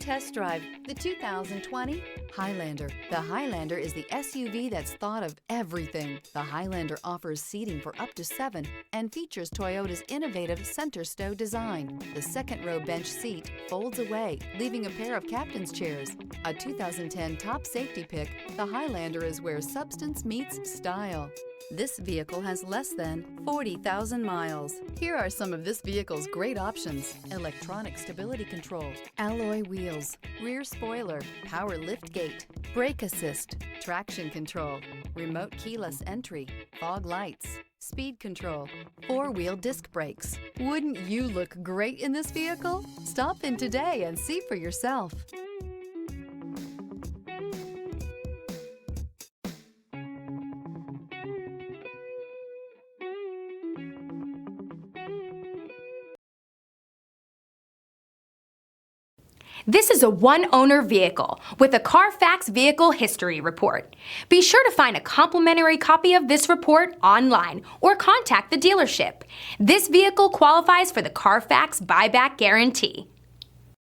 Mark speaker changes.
Speaker 1: test drive the 2020 Highlander. The Highlander is the SUV that's thought of everything. The Highlander offers seating for up to 7 and features Toyota's innovative center stow design. The second row bench seat folds away, leaving a pair of captain's chairs. A 2010 top safety pick, the Highlander is where substance meets style. This vehicle has less than 40,000 miles. Here are some of this vehicle's great options: electronic stability control, alloy wheels, rear spoiler, power liftgate, brake assist, traction control, remote keyless entry, fog lights, speed control, 4-wheel disc brakes. Wouldn't you look great in this vehicle? Stop in today and see for yourself.
Speaker 2: This is a one-owner vehicle with a Carfax Vehicle History Report. Be sure to find a complimentary copy of this report online or contact the dealership. This vehicle qualifies for the Carfax Buyback Guarantee.